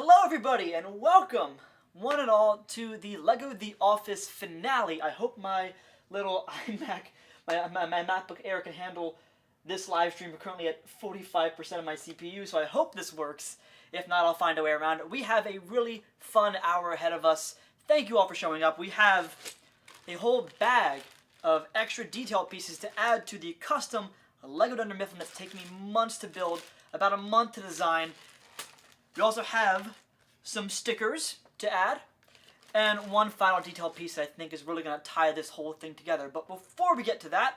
Hello everybody and welcome, one and all, to the LEGO The Office finale. I hope my little my MacBook Air can handle this live stream. We're currently at 45% of my CPU, so I hope this works. If not, I'll find a way around it. We have a really fun hour ahead of us. Thank you all for showing up. We have a whole bag of extra detail pieces to add to the custom LEGO Dunder Mifflin that's taken me months to build, about a month to design. We also have some stickers to add, and one final detail piece that I think is really going to tie this whole thing together. But before we get to that,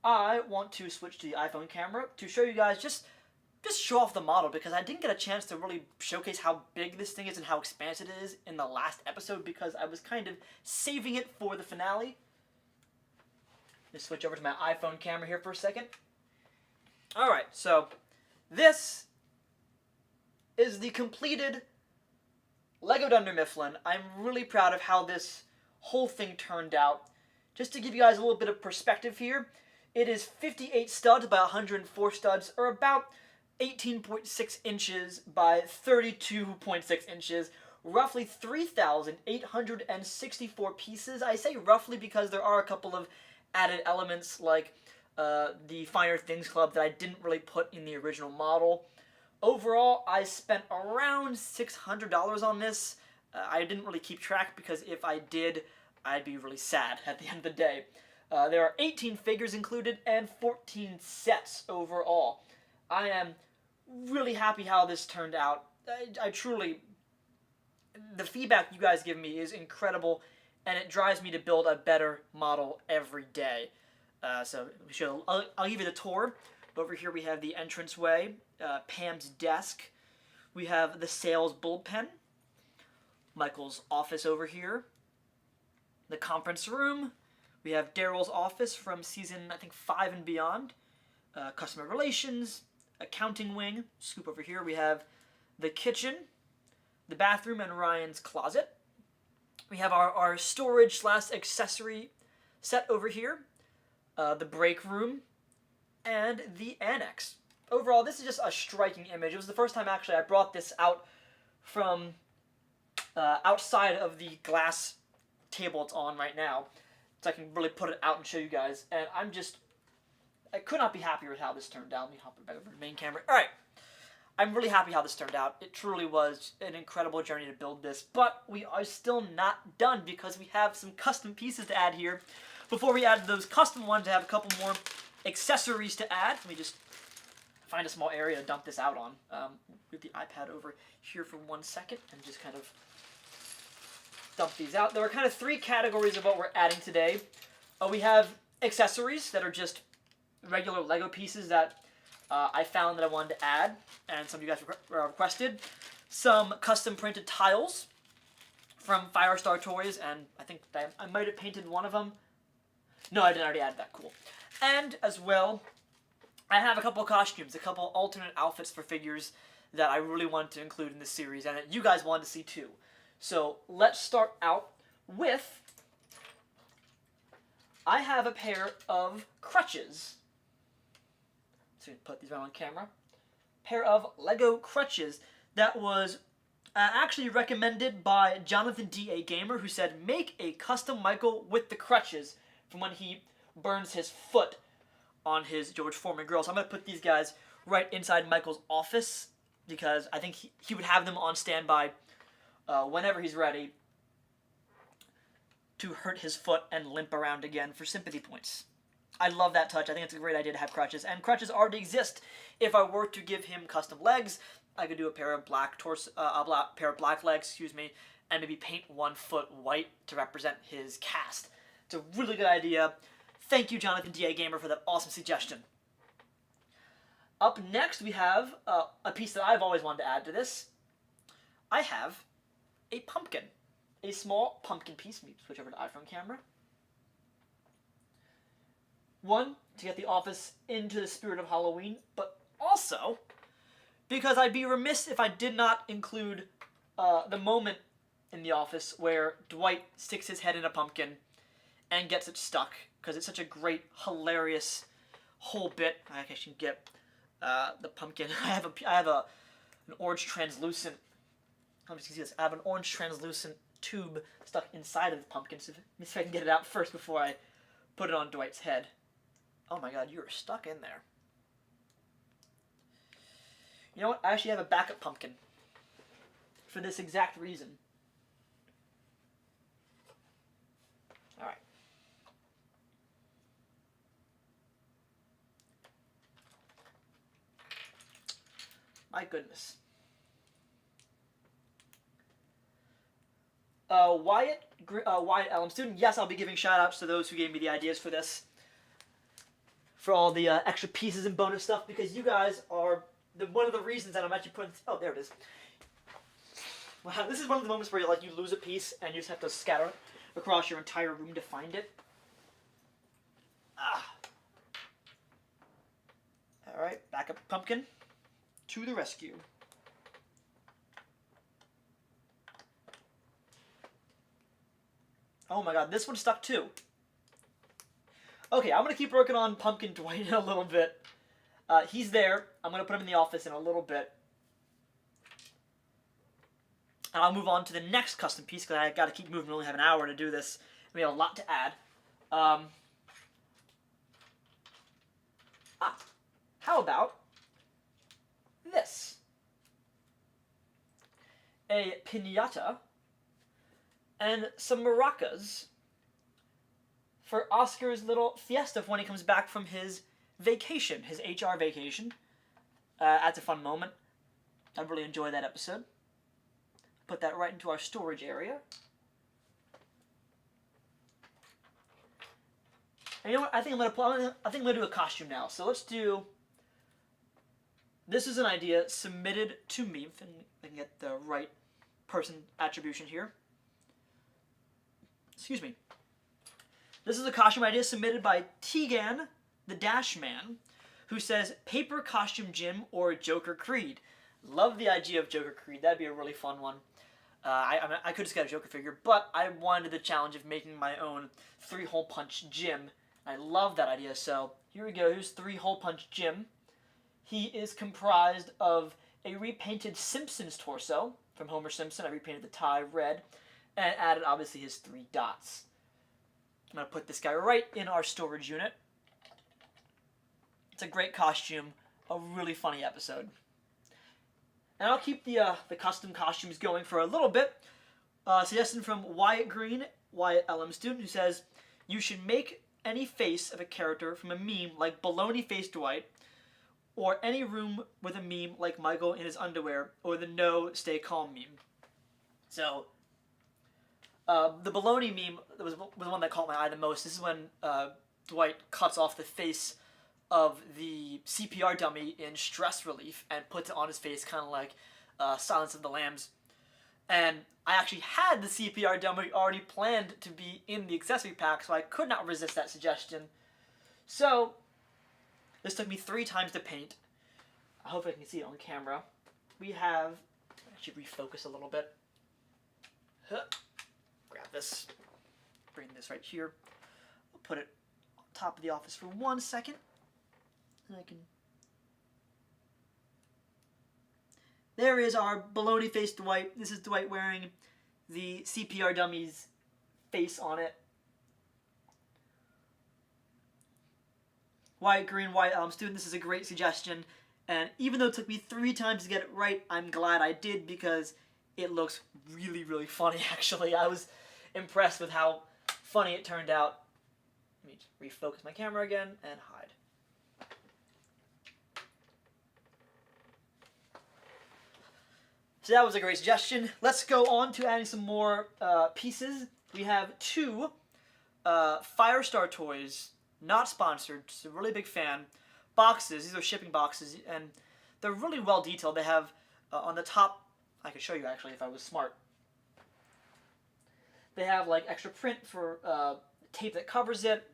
I want to switch to the iPhone camera to show you guys, just show off the model, because I didn't get a chance to really showcase how big this thing is and how expansive it is in the last episode, because I was kind of saving it for the finale. Let's switch over to my iPhone camera here for a second. Alright, so this is the completed LEGO Dunder Mifflin. I'm really proud of how this whole thing turned out. Just to give you guys a little bit of perspective here, it is 58 studs by 104 studs, or about 18.6 inches by 32.6 inches, roughly 3,864 pieces. I say roughly because there are a couple of added elements like the Finer Things Club that I didn't really put in the original model. Overall, I spent around $600 on this. I didn't really keep track because if I did, I'd be really sad at the end of the day. There are 18 figures included and 14 sets overall. I am really happy how this turned out. I truly, the feedback you guys give me is incredible, and it drives me to build a better model every day. So I'll give you the tour. Over here we have the entranceway, Pam's desk. We have the sales bullpen, Michael's office over here, the conference room. We have Daryl's office from season, I think, 5 and beyond, customer relations, accounting wing. Scoop over here. We have the kitchen, the bathroom, and Ryan's closet. We have our storage / accessory set over here, the break room, and the annex. Overall, this is just a striking image. It was the first time, actually, I brought this out from outside of the glass table it's on right now, so I can really put it out and show you guys. And I could not be happier with how this turned out. Let me hop back over to the main camera. All right. I'm really happy how this turned out. It truly was an incredible journey to build this, but we are still not done because we have some custom pieces to add here. Before we add those custom ones, I have a couple more accessories to add. Let me just find a small area to dump this out on. Move the iPad over here for 1 second and just kind of dump these out. There are kind of 3 categories of what we're adding today. We have accessories that are just regular LEGO pieces that I found that I wanted to add, and some of you guys requested. Some custom printed tiles from Firestar Toys, and I think that I might have painted one of them. No, I didn't already add that. Cool. And as well, I have a couple of costumes, a couple alternate outfits for figures that I really wanted to include in this series, and that you guys wanted to see too. So let's start out with, I have a pair of crutches. So put these right on camera. Pair of LEGO crutches that was actually recommended by Jonathan D.A. Gamer, who said, make a custom Michael with the crutches from when he burns his foot on his George Foreman grill. So I'm going to put these guys right inside Michael's office, because I think he would have them on standby whenever he's ready to hurt his foot and limp around again for sympathy points. I love that touch. I think it's a great idea to have crutches, and crutches already exist. If I were to give him custom legs, I could do a pair of black black legs, excuse me, and maybe paint one foot white to represent his cast. It's a really good idea. Thank you, Jonathan D.A. Gamer, for that awesome suggestion. Up next, we have a piece that I've always wanted to add to this. I have a pumpkin, a small pumpkin piece. Let me switch over to iPhone camera. One, to get the office into the spirit of Halloween, but also because I'd be remiss if I did not include the moment in the office where Dwight sticks his head in a pumpkin and gets it stuck, because it's such a great, hilarious whole bit. I can get the pumpkin. I have an orange translucent how much you can see this. I have an orange translucent tube stuck inside of the pumpkin, so let me see if I can get it out first before I put it on Dwight's head. Oh my god, you are stuck in there. You know what? I actually have a backup pumpkin for this exact reason. Alright. My goodness. Wyatt Elm student. Yes, I'll be giving shout-outs to those who gave me the ideas for this. For all the extra pieces and bonus stuff, because you guys are one of the reasons that I'm actually putting... Oh, there it is. Wow, this is one of the moments where you lose a piece and you just have to scatter it across your entire room to find it. Ah. Alright, backup pumpkin. To the rescue. Oh my god, this one stuck too. Okay, I'm going to keep working on Pumpkin Dwight in a little bit. He's there. I'm going to put him in the office in a little bit. And I'll move on to the next custom piece, because I got to keep moving. We only have an hour to do this. We have a lot to add. How about this? A piñata and some maracas for Oscar's little fiesta when he comes back from his vacation, his HR vacation. That's a fun moment. I really enjoyed that episode. Put that right into our storage area. And you know what? I think I'm gonna do a costume now. So let's do. This is an idea submitted to me. If I can get the right person attribution here. Excuse me. This is a costume idea submitted by Tegan, the Dash Man, who says, paper costume Jim or Joker Creed. Love the idea of Joker Creed. That'd be a really fun one. I could just get a Joker figure, but I wanted the challenge of making my own 3-hole punch Jim. I love that idea, so here we go. Here's 3-hole punch Jim. He is comprised of a repainted Simpsons torso from Homer Simpson. I repainted the tie red and added, obviously, his 3 dots. I'm going to put this guy right in our storage unit. It's a great costume, a really funny episode. And I'll keep the custom costumes going for a little bit. Suggestion from Wyatt Green, Wyatt LM student, who says, you should make any face of a character from a meme like Baloney Face Dwight, or any room with a meme like Michael in his underwear, or the No Stay Calm meme. So, the baloney meme was the one that caught my eye the most. This is when Dwight cuts off the face of the CPR dummy in Stress Relief and puts it on his face, kind of like Silence of the Lambs. And I actually had the CPR dummy already planned to be in the accessory pack, so I could not resist that suggestion. So, this took me 3 times to paint. I hope I can see it on camera. We have... I should refocus a little bit. Huh. Grab this, bring this right here. I'll put it on top of the office for 1 second. And I can... There is our baloney face Dwight. This is Dwight wearing the CPR dummy's face on it. Wyatt Green, Wyatt Elm student, this is a great suggestion. And even though it took me 3 times to get it right, I'm glad I did, because it looks really, really funny, actually. I was impressed with how funny it turned out. Let me refocus my camera again and hide. So that was a great suggestion. Let's go on to adding some more pieces. We have 2 Firestar Toys, not sponsored, just a really big fan, boxes. These are shipping boxes, and they're really well detailed. They have on the top, I could show you actually if I was smart. They have like extra print for tape that covers it.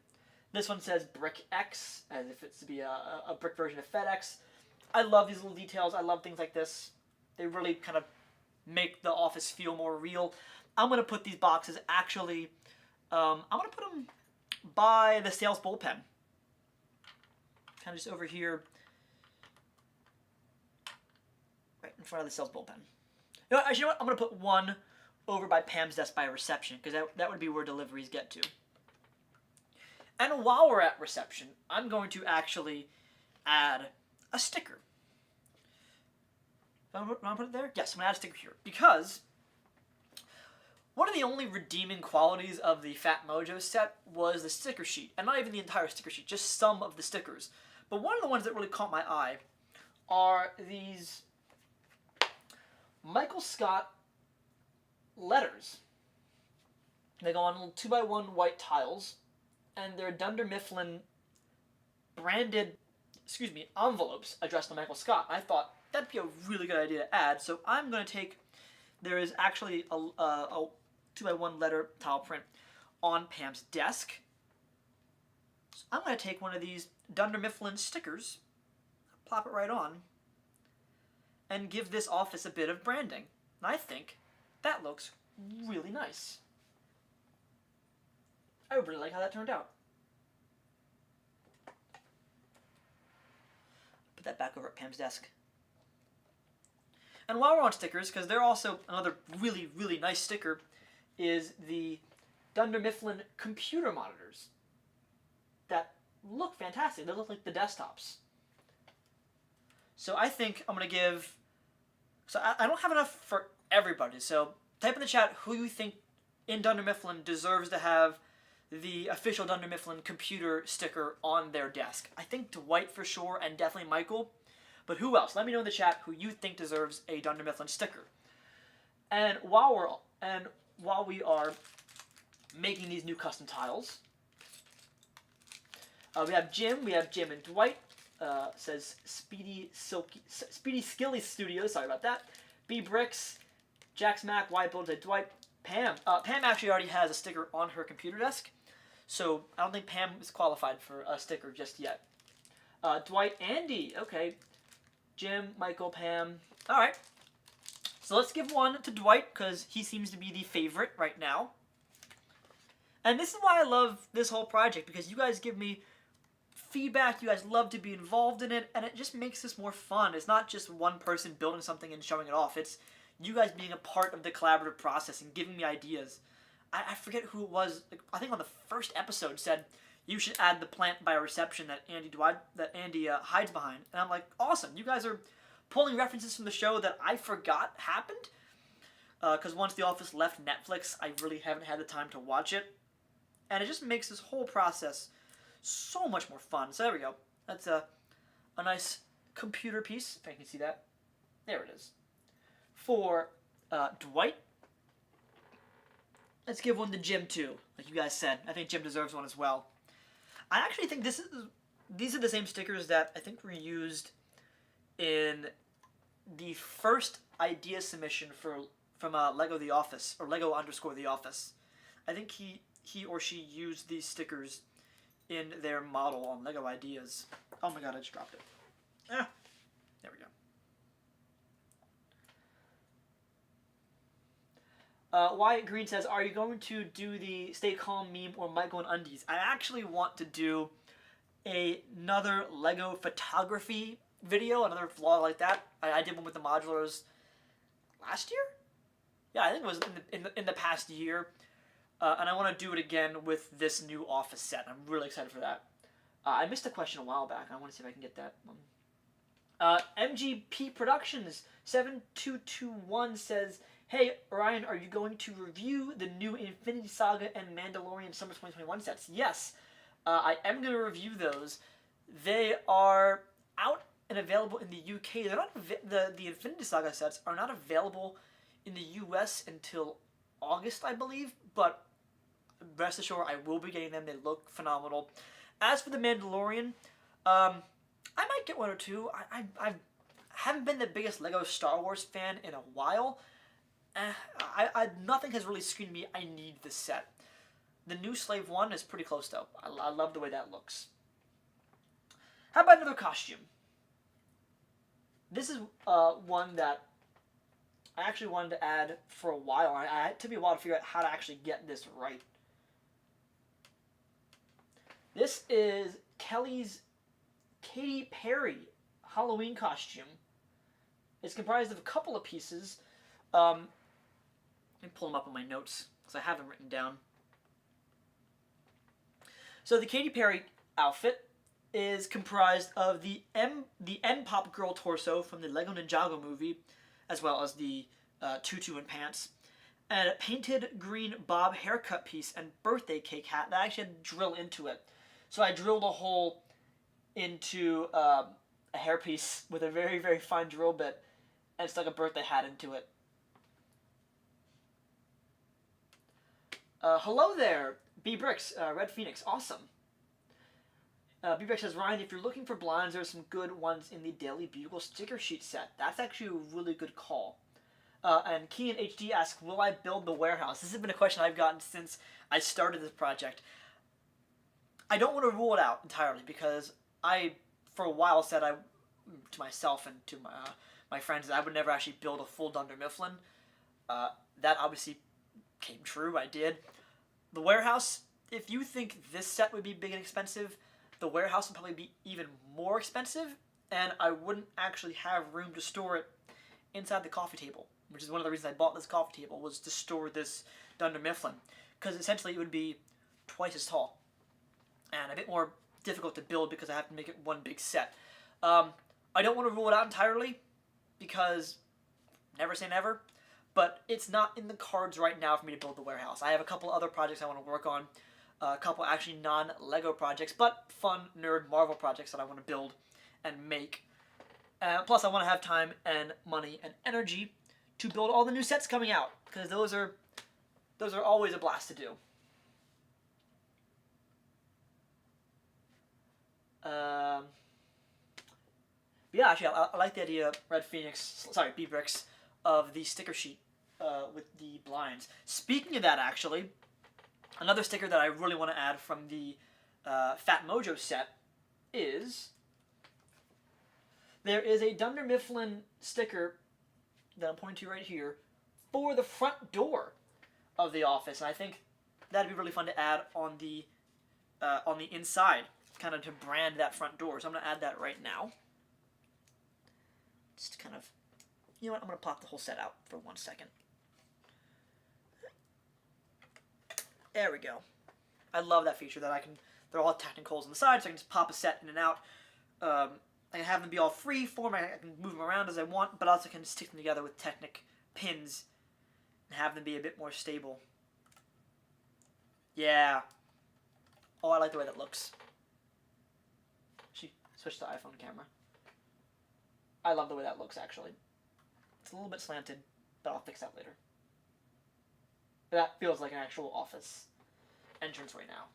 This one says Brick X, as if it's to be a brick version of FedEx. I love these little details. I love things like this. They really kind of make the office feel more real. I'm going to put these boxes actually, I'm going to put them by the sales bullpen. Kind of just over here, right in front of the sales bullpen. Actually, you know what? I'm going to put one over by Pam's desk by reception, because that would be where deliveries get to. And while we're at reception, I'm going to actually add a sticker. Want to put it there? Yes, I'm going to add a sticker here. Because one of the only redeeming qualities of the Fat Mojo set was the sticker sheet. And not even the entire sticker sheet, just some of the stickers. But one of the ones that really caught my eye are these Michael Scott letters. They go on little 2x1 white tiles, and they're Dunder Mifflin branded, envelopes addressed to Michael Scott. I thought that'd be a really good idea to add, so I'm going to take, there is actually a 2x1 letter tile print on Pam's desk. So I'm going to take one of these Dunder Mifflin stickers, plop it right on, and give this office a bit of branding. And I think that looks really nice. I really like how that turned out. Put that back over at Pam's desk. And while we're on stickers, because they're also another really, really nice sticker, is the Dunder Mifflin computer monitors that look fantastic. They look like the desktops. So I think I'm going to give... So I don't have enough for everybody, so type in the chat who you think in Dunder Mifflin deserves to have the official Dunder Mifflin computer sticker on their desk. I think Dwight for sure, and definitely Michael. But who else? Let me know in the chat who you think deserves a Dunder Mifflin sticker. And while we are making these new custom tiles, we have Jim and Dwight. Says Speedy Skilly Studios. Sorry about that. B Bricks, Jax Mac, Y Build, Dwight, Pam. Pam actually already has a sticker on her computer desk, so I don't think Pam is qualified for a sticker just yet. Dwight, Andy. Okay. Jim, Michael, Pam. All right. So let's give one to Dwight because he seems to be the favorite right now. And this is why I love this whole project, because you guys give me feedback, you guys love to be involved in it, and it just makes this more fun. It's not just one person building something and showing it off. It's you guys being a part of the collaborative process and giving me ideas. I forget who it was. I think on the first episode said you should add the plant by reception that Andy hides behind, and I'm like, awesome. You guys are pulling references from the show that I forgot happened. Because once The Office left Netflix, I really haven't had the time to watch it, and it just makes this whole process so much more fun. So there we go. That's a nice computer piece, if I can see that. There it is. For Dwight, let's give one to Jim too, like you guys said. I think Jim deserves one as well. I actually think these are the same stickers that I think were used in the first idea submission from Lego The Office, or Lego_The Office. I think he or she used these stickers in their model on Lego Ideas. Oh my god, I just dropped it. There we go. Wyatt Green says, are you going to do the Stay Calm meme or Michael and Undies? I actually want to do another Lego photography video, another vlog like that. I did one with the modulars last year? Yeah, I think it was in the past year. And I want to do it again with this new Office set. I'm really excited for that. I missed a question a while back. I want to see if I can get that one. MGP Productions 7221 says, hey, Ryan, are you going to review the new Infinity Saga and Mandalorian Summer 2021 sets? Yes, I am going to review those. They are out and available in the UK. They're not the Infinity Saga sets are not available in the US until August, I believe, but rest assured I will be getting them. They look phenomenal. As for the Mandalorian, I might get one or two. I haven't been the biggest Lego Star Wars fan in a while. Nothing has really screamed me, I need this set. The new Slave 1 is pretty close though. I love the way that looks. How about another costume? This is one that I actually wanted to add for a while. It took me a while to figure out how to actually get this right. This is Kelly's Katy Perry Halloween costume. It's comprised of a couple of pieces. Let me pull them up on my notes because I have them written down. So the Katy Perry outfit is comprised of the N-pop girl torso from the Lego Ninjago movie, as well as the tutu and pants, and a painted green bob haircut piece and birthday cake hat that I actually had to drill into it. So I drilled a hole into a hairpiece with a very, very fine drill bit and stuck a birthday hat into it. Hello there, B Bricks, Red Phoenix, awesome. B Bricks says, Ryan, if you're looking for blinds, there's some good ones in the Daily Bugle sticker sheet set. That's actually a really good call. And Keenan HD asks, will I build the warehouse? This has been a question I've gotten since I started this project. I don't want to rule it out entirely because I, for a while, said to myself and to my friends that I would never actually build a full Dunder Mifflin. That obviously came true. I did. The warehouse, if you think this set would be big and expensive, the warehouse would probably be even more expensive, and I wouldn't actually have room to store it inside the coffee table, which is one of the reasons I bought this coffee table, was to store this Dunder Mifflin, because essentially it would be twice as tall, and a bit more difficult to build because I have to make it one big set. I don't want to rule it out entirely, because never say never, but it's not in the cards right now for me to build the warehouse. I have a couple other projects I want to work on, a couple actually non-Lego projects, but fun, nerd, Marvel projects that I want to build and make. Plus, I want to have time and money and energy to build all the new sets coming out, because those are always a blast to do. Yeah, actually, I like the idea, B Bricks, of the sticker sheet with the blinds. Speaking of that, actually, another sticker that I really want to add from the Fat Mojo set is there is a Dunder Mifflin sticker that I'm pointing to right here for the front door of the office, and I think that'd be really fun to add on the inside, kind of to brand that front door. So I'm going to add that right now. Just kind of, you know what? I'm going to pop the whole set out for 1 second. There we go. I love that feature that they're all Technic holes on the side, so I can just pop a set in and out. I can have them be all free form, I can move them around as I want, but also can stick them together with Technic pins and have them be a bit more stable. Yeah. Oh, I like the way that looks. She switched to iPhone camera. I love the way that looks, actually. It's a little bit slanted, but I'll fix that later. That feels like an actual office entrance right now.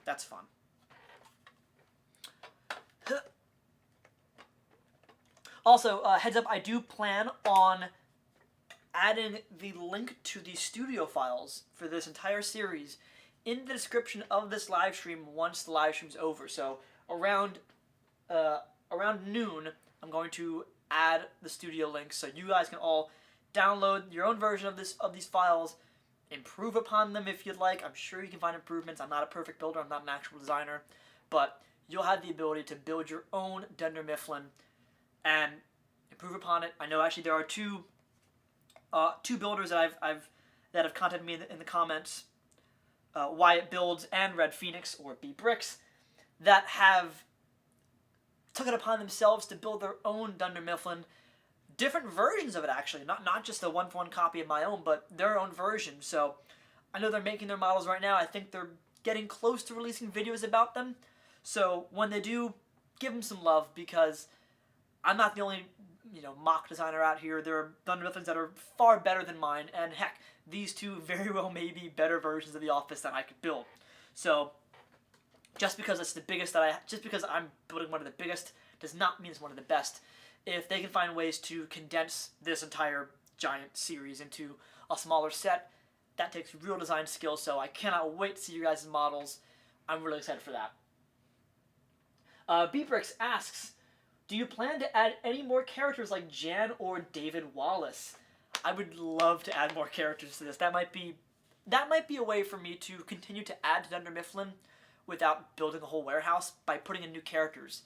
That's fun. Also, heads up, I do plan on adding the link to the studio files for this entire series in the description of this live stream once the live stream's over. So around noon, I'm going to add the studio links so you guys can all download your own version of these files, improve upon them if you'd like. I'm sure you can find improvements. I'm not a perfect builder. I'm not an actual designer, but you'll have the ability to build your own Dunder Mifflin and improve upon it. I know actually there are two builders that that have contacted me in the comments, Wyatt Builds and Red Phoenix or B Bricks, that have took it upon themselves to build their own Dunder Mifflin, different versions of it actually, not just a one-for-one copy of my own, but their own version. So I know they're making their models right now. I think they're getting close to releasing videos about them. So when they do, give them some love, because I'm not the only mock designer out here. There are Dunder Mifflins that are far better than mine, and heck, these two very well may be better versions of the office than I could build. So just because it's the biggest just because I'm building one of the biggest does not mean it's one of the best. If they can find ways to condense this entire giant series into a smaller set, that takes real design skill, so I cannot wait to see you guys' models. I'm really excited for that. B-Bricks asks, do you plan to add any more characters like Jan or David Wallace? I would love to add more characters to this. That might be a way for me to continue to add to Dunder Mifflin without building a whole warehouse, by putting in new characters.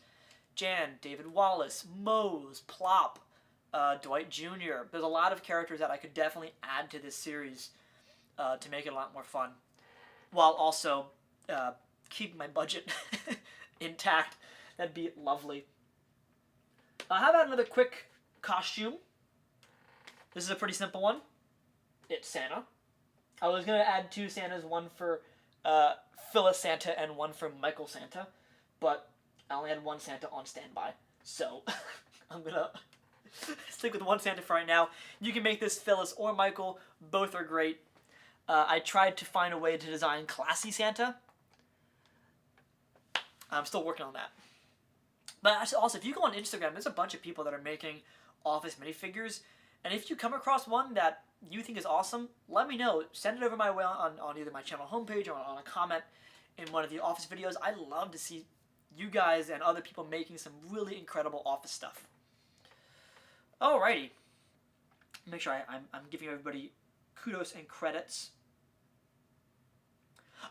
Jan, David Wallace, Mose, Plop, Dwight Jr. There's a lot of characters that I could definitely add to this series to make it a lot more fun, while also keeping my budget intact. That'd be lovely. How about another quick costume? This is a pretty simple one. It's Santa. I was going to add 2 Santas, one for Phyllis Santa and one for Michael Santa, but I only had 1 Santa on standby, so I'm going to stick with 1 Santa for right now. You can make this Phyllis or Michael. Both are great. I tried to find a way to design classy Santa. I'm still working on that. But also, if you go on Instagram, there's a bunch of people that are making Office minifigures, and if you come across one that you think is awesome, let me know. Send it over my way on either my channel homepage or on a comment in one of the Office videos. I'd love to see you guys and other people making some really incredible Office stuff. Alrighty. Make sure I'm giving everybody kudos and credits.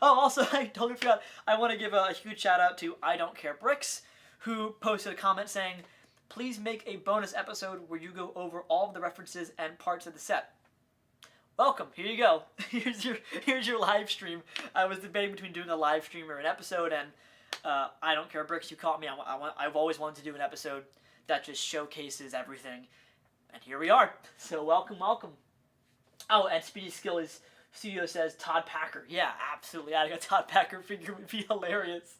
Oh, also, I totally forgot. I want to give a huge shout out to I Don't Care Bricks, who posted a comment saying, please make a bonus episode where you go over all of the references and parts of the set. Welcome. Here you go. Here's your live stream. I was debating between doing a live stream or an episode, and I Don't Care Bricks, you caught me. I've always wanted to do an episode that just showcases everything, and here we are. So welcome, welcome. Oh, and Speedy Skills Studio says Todd Packer. Yeah, absolutely. Adding a Todd Packer figure would be hilarious.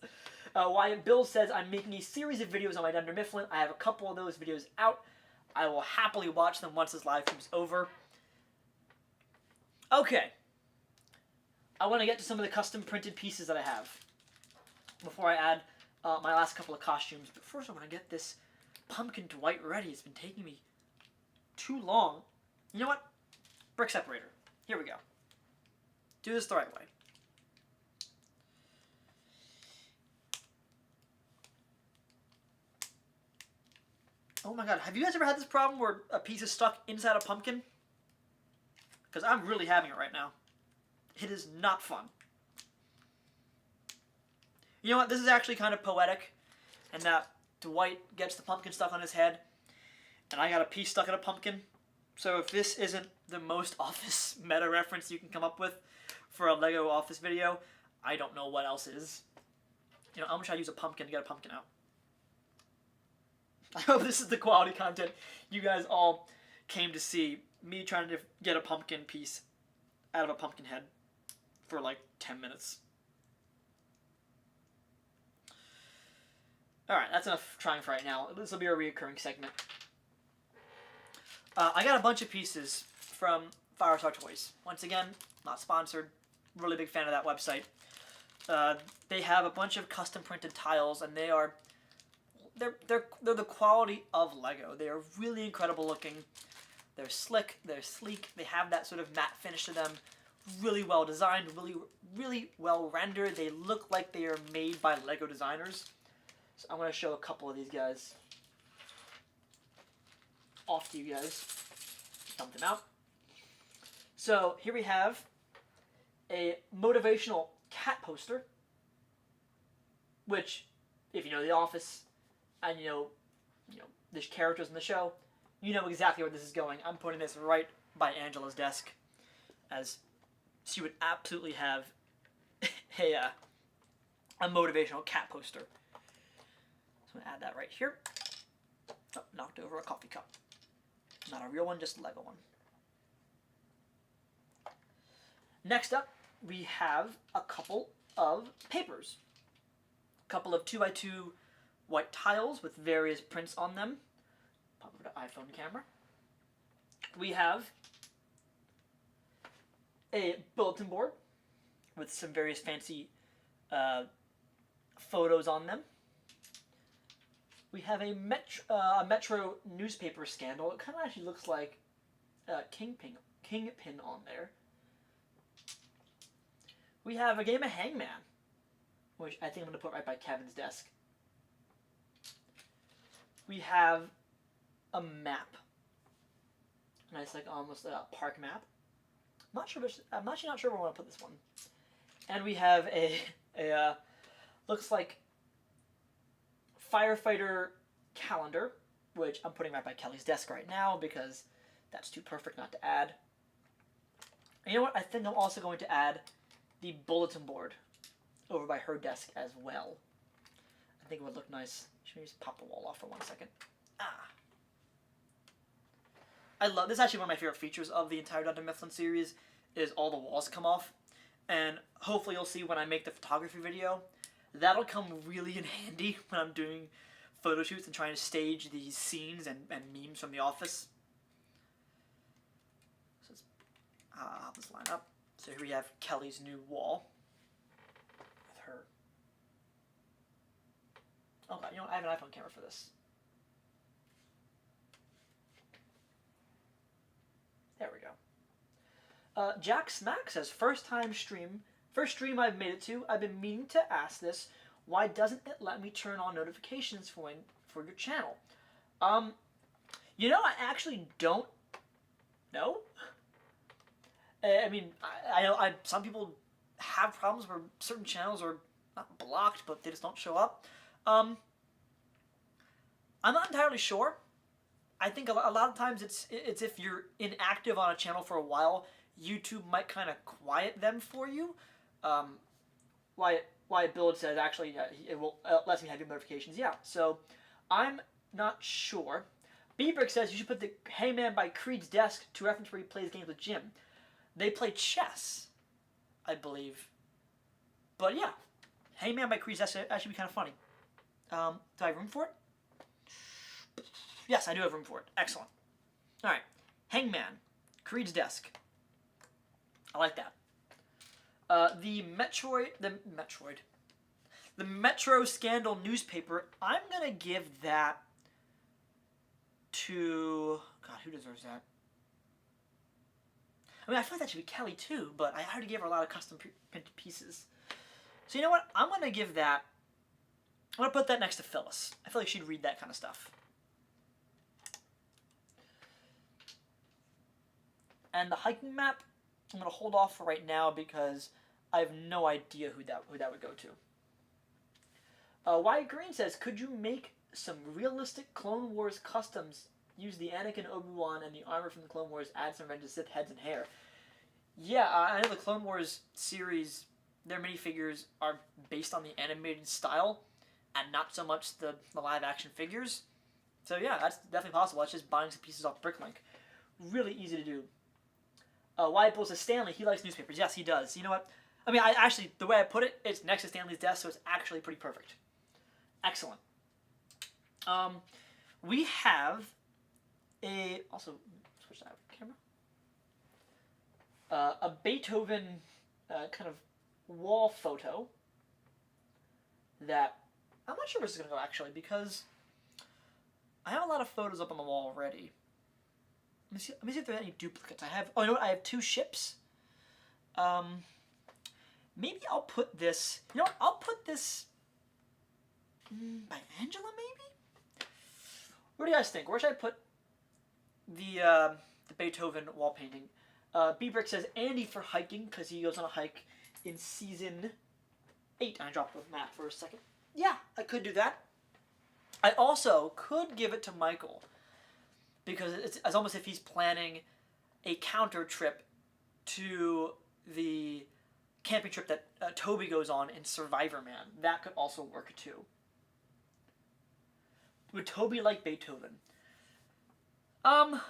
Wyatt Bill says, I'm making a series of videos on my Dunder Mifflin. I have a couple of those videos out. I will happily watch them once this live stream is over. Okay. I want to get to some of the custom printed pieces that I have before I add my last couple of costumes. But first I'm going to get this Pumpkin Dwight ready. It's been taking me too long. You know what? Brick separator. Here we go. Do this the right way. Oh my god, have you guys ever had this problem where a piece is stuck inside a pumpkin? Because I'm really having it right now. It is not fun. You know what, this is actually kind of poetic, and that Dwight gets the pumpkin stuck on his head, and I got a piece stuck in a pumpkin. So if this isn't the most Office meta reference you can come up with for a Lego Office video, I don't know what else is. You know, I'm going to try to use a pumpkin to get a pumpkin out. I hope this is the quality content you guys all came to see. Me trying to get a pumpkin piece out of a pumpkin head for like 10 minutes. Alright, that's enough trying for right now. This will be a reoccurring segment. I got a bunch of pieces from Firestar Toys. Once again, not sponsored. Really big fan of that website. They have a bunch of custom printed tiles, and they're the quality of Lego. They are really incredible looking. They're slick, they're sleek, they have that sort of matte finish to them. Really well designed, really well rendered. They look like they are made by Lego designers. So I'm going to show a couple of these guys off to you guys. Dump them out. So here we have a motivational cat poster, which, if you know The Office, and you know the characters in the show, you know exactly where this is going. I'm putting this right by Angela's desk, as she would absolutely have a motivational cat poster. So I'm going to add that right here. Oh, knocked over a coffee cup. Not a real one, just a Lego one. Next up, we have a couple of papers. A couple of 2x2 white tiles with various prints on them. Pop over to iPhone camera. We have a bulletin board with some various fancy photos on them. We have a Metro newspaper scandal. It kind of actually looks like Kingpin on there. We have a game of Hangman, which I think I'm going to put right by Kevin's desk. We have a map. Nice, like almost a park map. I'm actually not sure where I want to put this one. And we have a looks like firefighter calendar which I'm putting right by Kelly's desk right now because that's too perfect not to add. And you know what? I think I'm also going to add the bulletin board over by her desk as well. I think it would look nice. Should we just pop the wall off for 1 second? Ah. I love this. Is actually one of my favorite features of the entire Dunder Mifflin series is all the walls come off. And hopefully you'll see when I make the photography video, that'll come really in handy when I'm doing photo shoots and trying to stage these scenes and memes from The Office. So let's have this line up. So here we have Kelly's new wall with her. Oh god, you know what? I have an iPhone camera for this. There we go. Jack Smack says, first stream I've made it to. I've been meaning to ask this. Why doesn't it let me turn on notifications for your channel? You know, I actually don't know. I mean, I know some people have problems where certain channels are not blocked, but they just don't show up. I'm not entirely sure. I think a lot of times it's if you're inactive on a channel for a while, YouTube might kind of quiet them for you. Wyatt Build says actually it will lets me have your notifications. Yeah, so I'm not sure. Biebrick says you should put the Hey Man by Creed's desk to reference where he plays games with Jim. They play chess, I believe. But yeah, Hey Man by Creed's desk that should be kind of funny. Do I have room for it? Yes, I do have room for it. Excellent. All right, Hangman, Creed's desk. I like that. The Metro Scandal newspaper. I'm gonna give that to God. Who deserves that? I mean, I feel like that should be Kelly too, but I already gave her a lot of custom printed pieces. So you know what? I'm gonna give that. I'm gonna put that next to Phyllis. I feel like she'd read that kind of stuff. And the hiking map, I'm going to hold off for right now because I have no idea who that would go to. Wyatt Green says, could you make some realistic Clone Wars customs? Use the Anakin, Obi-Wan, and the armor from the Clone Wars, add some Revenge of Sith heads and hair. Yeah, I know the Clone Wars series, their minifigures are based on the animated style and not so much the live action figures. So yeah, that's definitely possible. It's just buying some pieces off Bricklink. Really easy to do. Wyatt Bull says, Stanley, he likes newspapers. Yes, he does. You know what? I mean, actually, the way I put it, it's next to Stanley's desk, so it's actually pretty perfect. Excellent. We have also, switch that camera. A Beethoven kind of wall photo that, I'm not sure where this is going to go, actually, because I have a lot of photos up on the wall already. Let me see if there are any duplicates. Oh, you know what? I have 2 ships. Maybe I'll put this. You know what? I'll put this by Angela. Maybe. What do you guys think? Where should I put the Beethoven wall painting? B-Brick says Andy for hiking because he goes on a hike in season 8. I dropped the map for a second. Yeah, I could do that. I also could give it to Michael. Because it's almost if he's planning a counter trip to the camping trip that Toby goes on in Survivor Man. That could also work too. Would Toby like Beethoven? I'm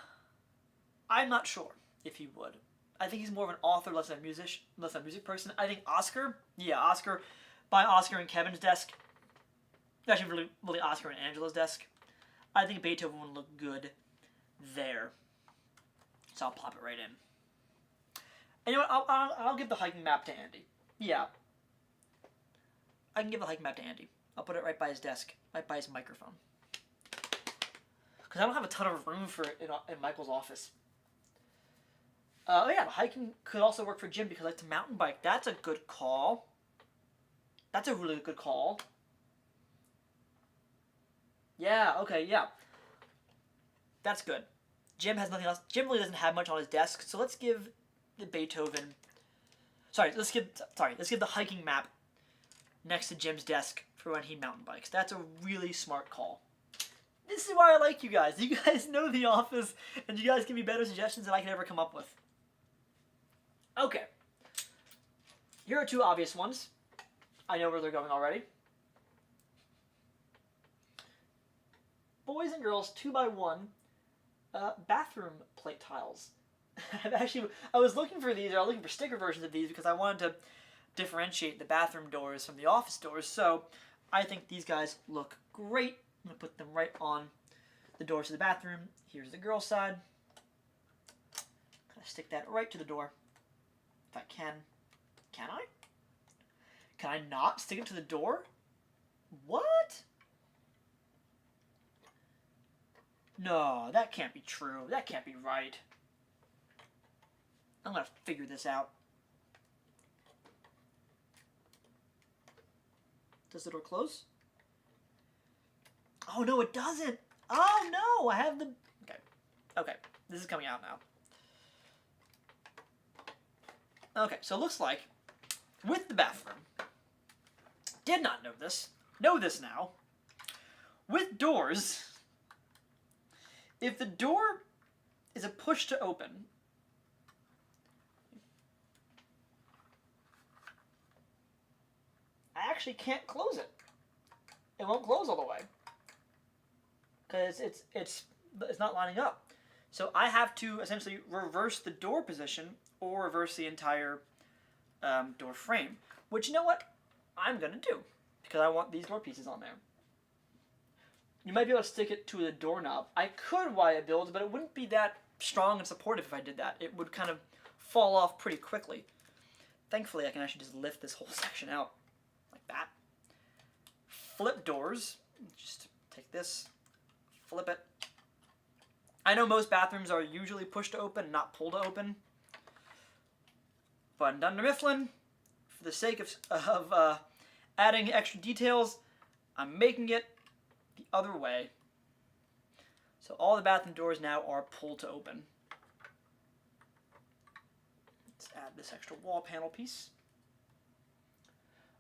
not sure if he would. I think he's more of an author, less than a music person. I think Oscar, yeah, Oscar, by Oscar and Kevin's desk. Actually, really Oscar and Angela's desk. I think Beethoven would look good there. So I'll plop it right in. And you know what? I'll give the hiking map to Andy. Yeah. I can give the hiking map to Andy. I'll put it right by his desk, right by his microphone. Because I don't have a ton of room for it in Michael's office. Oh yeah, hiking could also work for Jim because I like to mountain bike. That's a good call. That's a really good call. Yeah, okay, yeah. That's good. Jim has nothing else. Jim really doesn't have much on his desk, so let's give the Beethoven. Let's give the hiking map next to Jim's desk for when he mountain bikes. That's a really smart call. This is why I like you guys. You guys know The Office, and you guys give me better suggestions than I can ever come up with. Okay. Here are two obvious ones. I know where they're going already. Boys and girls 2x1 bathroom plate tiles. I was looking for these, or I was looking for sticker versions of these because I wanted to differentiate the bathroom doors from the office doors. So I think these guys look great. I'm going to put them right on the doors of the bathroom. Here's the girl side. Kind of stick that right to the door. If I can. Can I? Can I not stick it to the door? What? No, that can't be true. That can't be right. I'm going to figure this out. Does the door close? Oh, no, it doesn't. Oh, no, I have the... Okay. Okay, this is coming out now. Okay, so it looks like with the bathroom, did not know this now, with doors, if the door is a push to open, I actually can't close it. It won't close all the way because it's not lining up. So I have to essentially reverse the door position or reverse the entire door frame, which, you know what, I'm going to do because I want these door pieces on there. You might be able to stick it to the doorknob. I could wire it builds, but it wouldn't be that strong and supportive if I did that. It would kind of fall off pretty quickly. Thankfully, I can actually just lift this whole section out like that. Flip doors. Just take this, flip it. I know most bathrooms are usually push to open, not pull to open. But under Mifflin, for the sake of adding extra details, I'm making it the other way. So all the bathroom doors now are pull to open. Let's add this extra wall panel piece.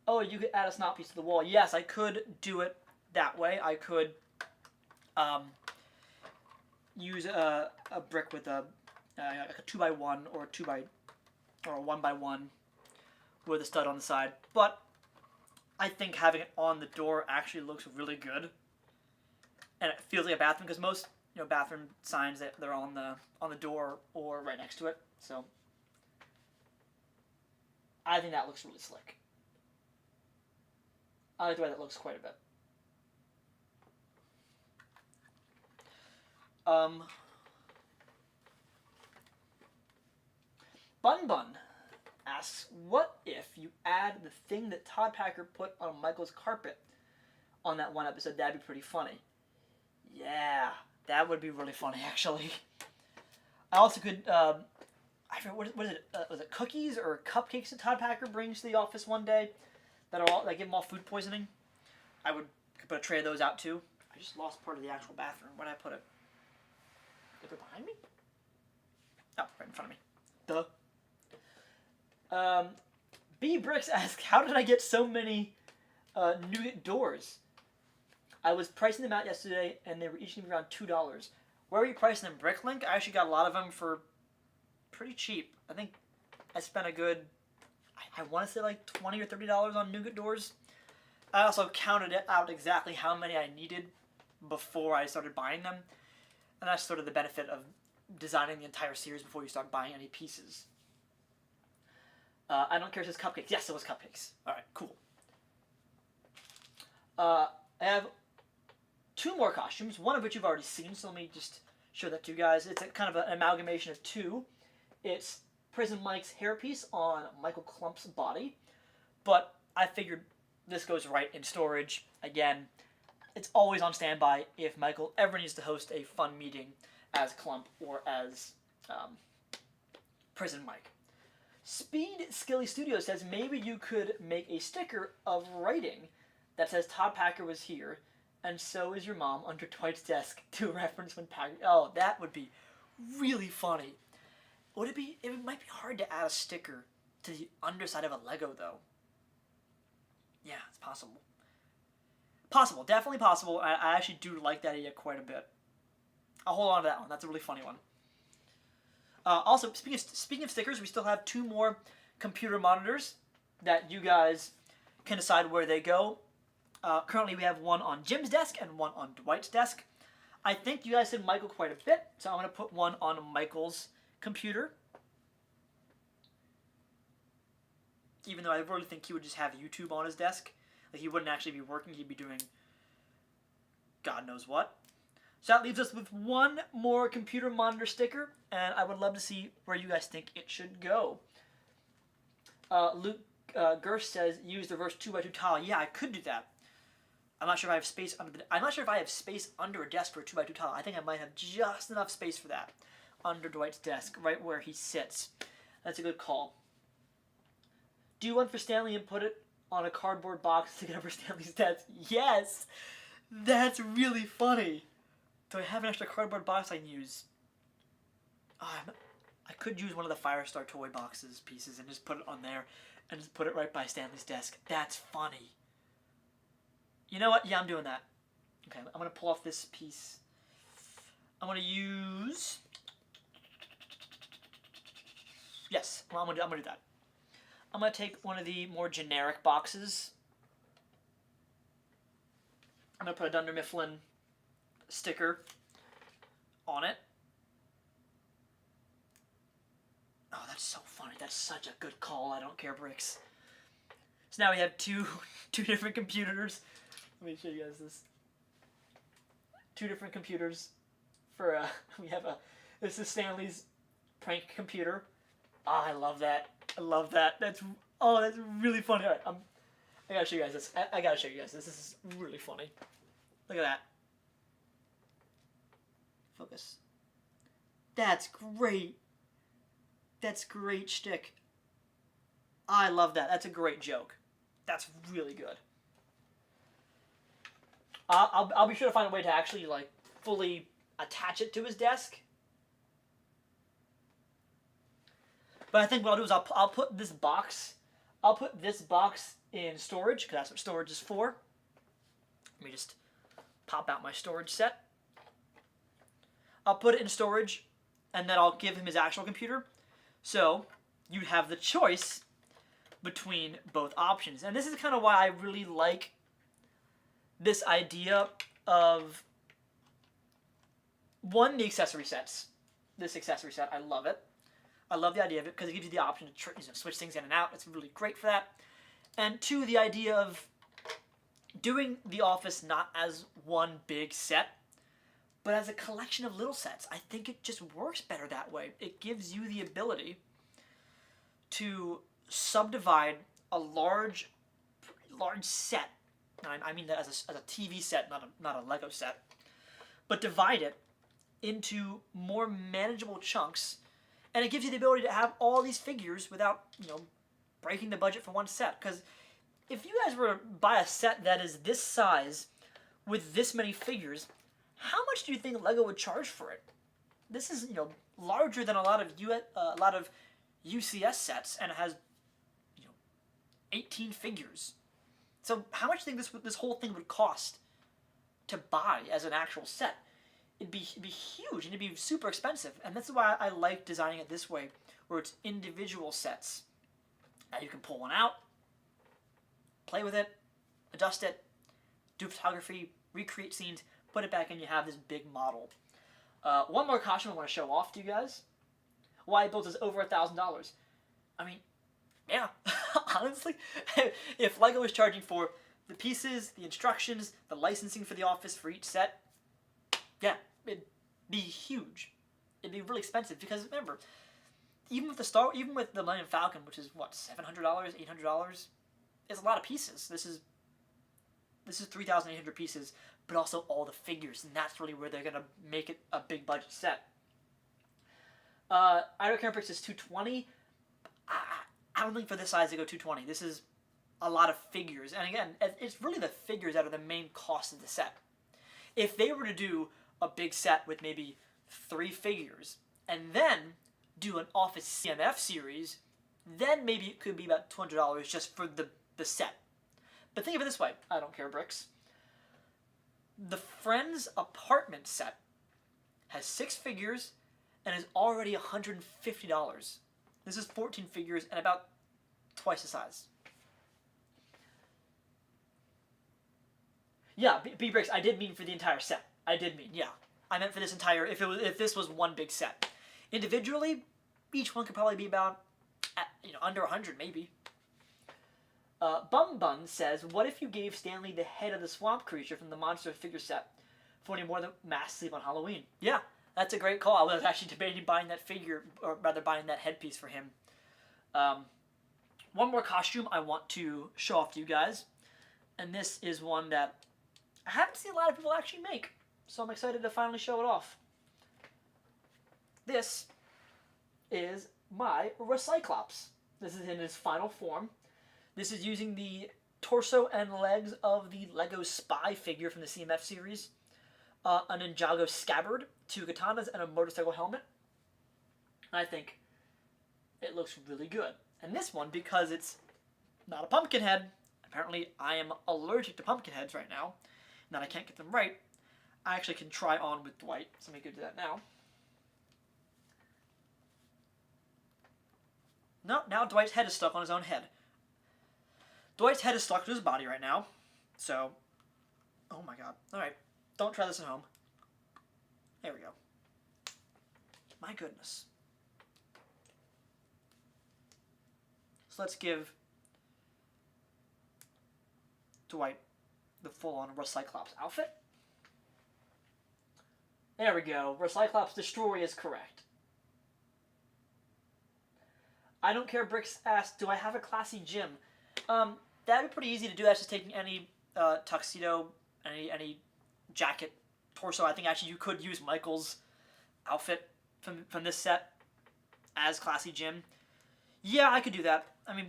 Oh, you could add a snot piece to the wall. Yes, I could do it that way. I could use a brick with a 2x1 or a 1x1 with a stud on the side. But I think having it on the door actually looks really good, and it feels like a bathroom because most bathroom signs they're on the door or right next to it. So I think that looks really slick. I like the way that looks quite a bit. Bun asks, what if you add the thing that Todd Packer put on Michael's carpet on that one episode? That'd be pretty funny. Yeah, that would be really funny, actually. I also could, I forget, what is it? Was it cookies or cupcakes that Todd Packer brings to the office one day that give him all food poisoning? I could put a tray of those out too. I just lost part of the actual bathroom. Where did I put it? Did I put it behind me? Oh, right in front of me. Duh. B Bricks asks, how did I get so many nougat doors? I was pricing them out yesterday, and they were each going to be around $2. Where were you pricing them? Bricklink? I actually got a lot of them for pretty cheap. I think I spent a good, I want to say like $20 or $30 on nougat doors. I also counted it out exactly how many I needed before I started buying them. And that's sort of the benefit of designing the entire series before you start buying any pieces. I don't care if it says cupcakes. Yes, it was cupcakes. All right, cool. I have two more costumes, one of which you've already seen, so let me just show that to you guys. It's kind of an amalgamation of two. It's Prison Mike's hairpiece on Michael Clump's body, but I figured this goes right in storage. Again, it's always on standby if Michael ever needs to host a fun meeting as Clump or as Prison Mike. Speed Skilly Studio says maybe you could make a sticker of writing that says Todd Packer was here, and so is your mom under Dwight's desk to reference when Packer... Oh, that would be really funny. Would it be... It might be hard to add a sticker to the underside of a Lego, though. Yeah, it's possible. Possible, definitely possible. I actually do like that idea quite a bit. I'll hold on to that one. That's a really funny one. Also, speaking of stickers, we still have 2 more computer monitors that you guys can decide where they go. Currently, we have one on Jim's desk and one on Dwight's desk. I think you guys said Michael quite a bit, so I'm going to put one on Michael's computer. Even though I really think he would just have YouTube on his desk. Like, he wouldn't actually be working, he'd be doing God knows what. So that leaves us with 1 more computer monitor sticker, and I would love to see where you guys think it should go. Luke Gerst says, use the reverse 2x2 tile. Yeah, I could do that. I'm not sure if I have space under a desk for a 2x2 tile. I think I might have just enough space for that under Dwight's desk, right where he sits. That's a good call. Do one for Stanley and put it on a cardboard box to get over Stanley's desk. Yes! That's really funny. Do I have an extra cardboard box I can use? Oh, I could use one of the Firestar toy boxes pieces and just put it on there and just put it right by Stanley's desk. That's funny. You know what? Yeah, I'm doing that. Okay, I'm going to pull off this piece. I'm going to use... Yes, well, I'm going to do that. I'm going to take one of the more generic boxes. I'm going to put a Dunder Mifflin sticker on it. Oh, that's so funny. That's such a good call. I don't care, Bricks. So now we have two different computers. Let me show you guys this. 2 different computers for we have this is Stanley's prank computer. Oh, I love that. I love that. That's really funny. All right, I gotta show you guys this. I gotta show you guys this. This is really funny. Look at that. Focus. That's great. That's great shtick. I love that. That's a great joke. That's really good. I'll be sure to find a way to actually like fully attach it to his desk. But I think what I'll do is I'll put this box. I'll put this box in storage because that's what storage is for. Let me just pop out my storage set. I'll put it in storage, and then I'll give him his actual computer. So you have the choice between both options. And this is kind of why I really like this idea of, one, the accessory sets. This accessory set, I love it. I love the idea of it because it gives you the option to switch things in and out. It's really great for that. And 2, the idea of doing the office not as one big set, but as a collection of little sets. I think it just works better that way. It gives you the ability to subdivide a large set. I mean that as a TV set, not a Lego set, but divide it into more manageable chunks, and it gives you the ability to have all these figures without, breaking the budget for one set. Because if you guys were to buy a set that is this size with this many figures, how much do you think Lego would charge for it? This is, larger than a lot of UCS sets, and it has, 18 figures. So how much do you think this whole thing would cost to buy as an actual set? It'd be huge, and it'd be super expensive. And that's why I like designing it this way, where it's individual sets. Now you can pull one out, play with it, adjust it, do photography, recreate scenes, put it back in, you have this big model. One more costume I want to show off to you guys. Why it builds is over $1,000. I mean, yeah, honestly, if Lego was charging for the pieces, the instructions, the licensing for the office for each set, yeah, it'd be huge. It'd be really expensive because remember, even with the Millennium Falcon, which is what, $700, $800, it's a lot of pieces. This is 3,800 pieces, but also all the figures, and that's really where they're gonna make it a big budget set. I don't care if it's $220. I don't think for this size they go $220. This is a lot of figures, and again, it's really the figures that are the main cost of the set. If they were to do a big set with maybe 3 figures, and then do an Office CMF series, then maybe it could be about $200 just for the set. But think of it this way. I don't care, Bricks. The Friends apartment set has 6 figures and is already $150. This is 14 figures and about twice the size. Yeah, B Bricks, I did mean for the entire set. I did mean, yeah. I meant for this entire, if this was one big set. Individually, each one could probably be about, under 100 maybe. Bum Bun says, what if you gave Stanley the head of the swamp creature from the monster figure set for any more than mass sleep on Halloween? Yeah, that's a great call. I was actually debating buying that figure, or rather buying that headpiece for him. One more costume I want to show off to you guys, and this is one that I haven't seen a lot of people actually make, so I'm excited to finally show it off. This is my Recyclops. This is in its final form. This is using the torso and legs of the Lego Spy figure from the CMF series, a Ninjago scabbard, 2 katanas, and a motorcycle helmet. And I think it looks really good. And this one, because it's not a pumpkin head, apparently I am allergic to pumpkin heads right now, and that I can't get them right, I actually can try on with Dwight. So let me go do that now. No, now Dwight's head is stuck on his own head. Dwight's head is stuck to his body right now. So, oh my god. Alright, don't try this at home. There we go. My goodness. So let's give Dwight the full-on Recyclops outfit. There we go. Recyclops Destroy is correct. I don't care Bricks asked, do I have a classy gym? That'd be pretty easy to do. That's just taking any tuxedo, any jacket, torso. I think actually you could use Michael's outfit from this set as classy gym. Yeah, I could do that. I mean,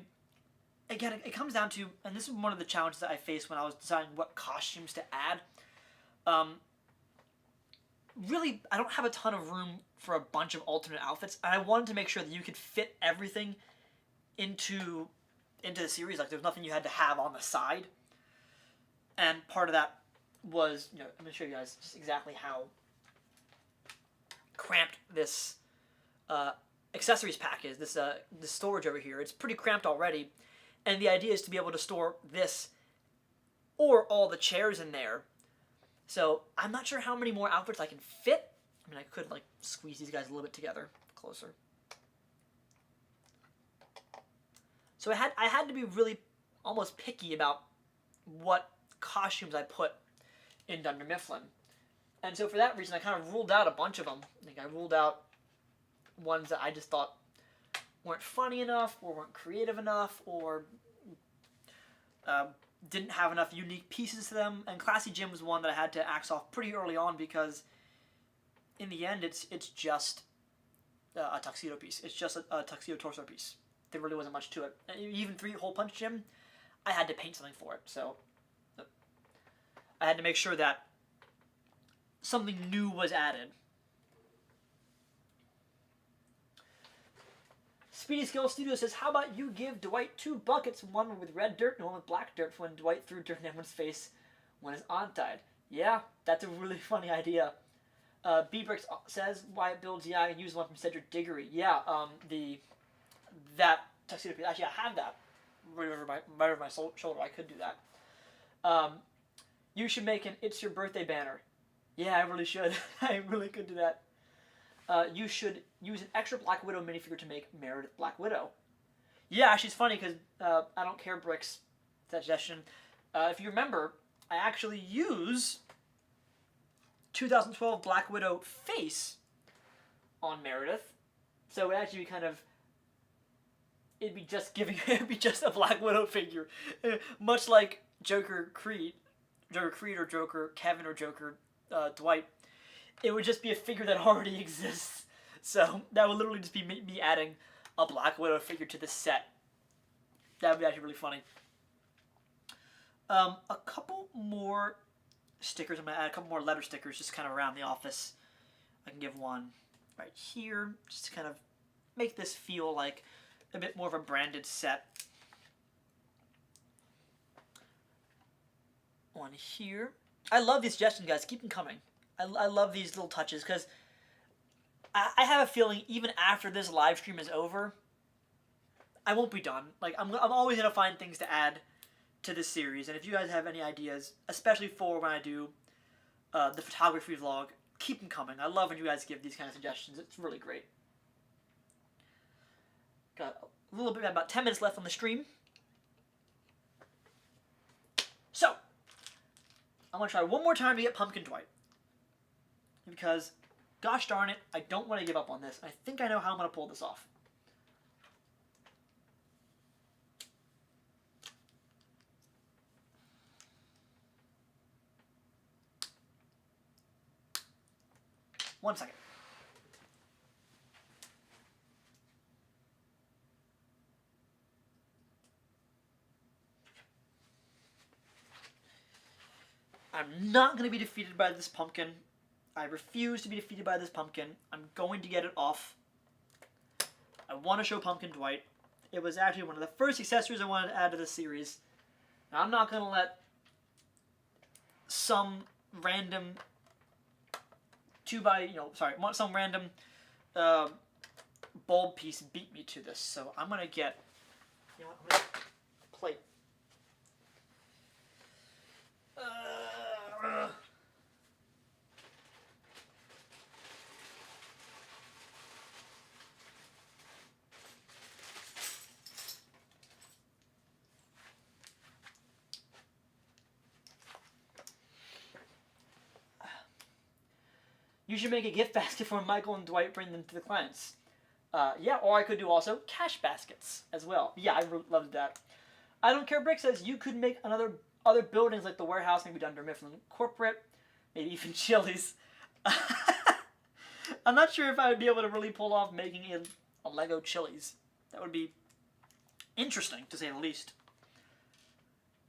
again, it comes down to, and this is one of the challenges that I faced when I was deciding what costumes to add. Really, I don't have a ton of room for a bunch of alternate outfits, and I wanted to make sure that you could fit everything into the series. Like, there's nothing you had to have on the side. And part of that was, I'm going to show you guys just exactly how cramped this accessories pack is. This storage over here, it's pretty cramped already. And the idea is to be able to store this or all the chairs in there. So I'm not sure how many more outfits I can fit. I mean, I could like squeeze these guys a little bit together, closer. So I had to be really almost picky about what costumes I put in Dunder Mifflin. And so for that reason, I kind of ruled out a bunch of them. I ruled out ones that I just thought weren't funny enough, or weren't creative enough, or didn't have enough unique pieces to them. And Classy Jim was one that I had to axe off pretty early on, because in the end, it's just a tuxedo piece. It's just a tuxedo torso piece. There really wasn't much to it. And even 3-hole punch Jim, I had to paint something for it. So I had to make sure that something new was added. Speedy Skill Studio says, how about you give Dwight 2 buckets, one with red dirt and one with black dirt, for when Dwight threw dirt in everyone's face when his aunt died. Yeah, that's a really funny idea. B-Bricks says, Wyatt builds, yeah, I use one from Cedric Diggory. Yeah, that tuxedo piece, actually I have that right over my shoulder. I could do that. You should make an It's Your Birthday banner. Yeah, I really should. I really could do that. You should use an extra Black Widow minifigure to make Meredith Black Widow. Yeah, actually it's funny because I don't care Bricks suggestion. If you remember, I actually use 2012 Black Widow face on Meredith. So it would actually be kind of, it'd be just a Black Widow figure. Much like Joker Creed or Joker Kevin or Joker Dwight. It would just be a figure that already exists. So that would literally just be me adding a Black Widow figure to the set. That would be actually really funny. A couple more stickers. I'm going to add a couple more letter stickers just kind of around the office. I can give one right here just to kind of make this feel like a bit more of a branded set. One here. I love these suggestions, guys. Keep them coming. I love these little touches because I have a feeling even after this live stream is over, I won't be done. Like I'm always gonna find things to add to this series, and if you guys have any ideas, especially for when I do the photography vlog, keep them coming. I love when you guys give these kind of suggestions. It's really great. Got a little bit, about 10 minutes left on the stream. So, I'm going to try one more time to get Pumpkin Dwight. Because, gosh darn it, I don't want to give up on this. I think I know how I'm going to pull this off. One second. I'm not going to be defeated by this pumpkin. I refuse to be defeated by this pumpkin. I'm going to get it off. I want to show Pumpkin Dwight. It was actually one of the first accessories I wanted to add to this series. Now, I'm not going to let some random some random bulb piece beat me to this. So I'm going to get, you know what, I'm going to plate. You should make a gift basket for Michael and Dwight, bring them to the clients. Yeah, or I could do also cash baskets as well. Yeah, I loved that. I Don't Care Brick says you could make other buildings like the warehouse, maybe Dunder Mifflin Corporate, maybe even Chili's. I'm not sure if I would be able to really pull off making a Lego Chili's. That would be interesting, to say the least.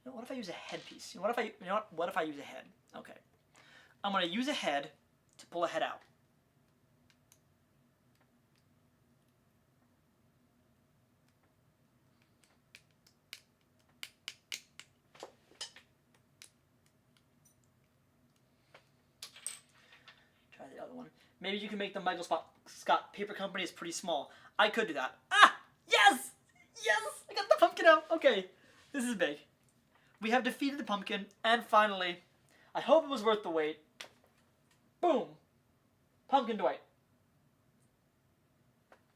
You know, what if I use a headpiece? What if I use a head? Okay. I'm going to use a head to pull a head out. Try the other one. Maybe you can make the Michael Scott Paper Company. It's pretty small. I could do that. Ah! Yes! Yes! I got the pumpkin out. Okay. This is big. We have defeated the pumpkin, and finally, I hope it was worth the wait. Boom! Pumpkin Dwight.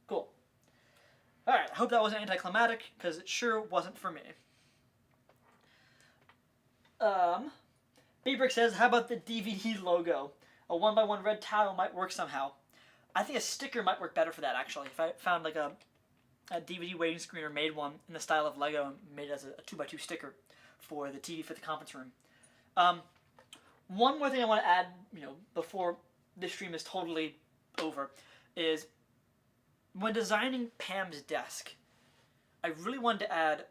Cool. Alright, I hope that wasn't anticlimactic, because it sure wasn't for me. B-Brick says, how about the DVD logo? A 1x1 red tile might work somehow. I think a sticker might work better for that, actually. If I found like a DVD waiting screen or made one in the style of Lego and made it as a 2x2 sticker for the TV for the conference room. One more thing I want to add, before this stream is totally over, is when designing Pam's desk, I really wanted to add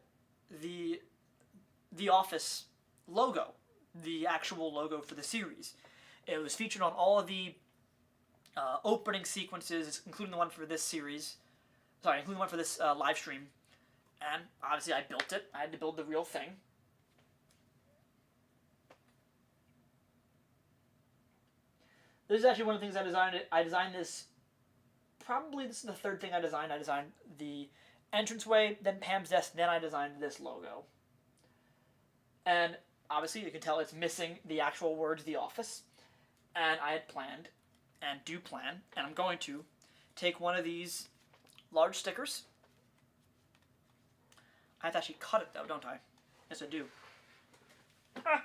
the Office logo, the actual logo for the series. It was featured on all of the opening sequences, including the one for this series. Sorry, including the one for this live stream. And obviously I built it. I had to build the real thing. This is actually one of the things I designed. I designed this, probably this is the third thing I designed. I designed the entranceway, then Pam's desk, then I designed this logo. And obviously you can tell it's missing the actual words, the office. And I had planned, and do plan, and I'm going to take one of these large stickers. I have to actually cut it though, don't I? Yes, I do. Ah,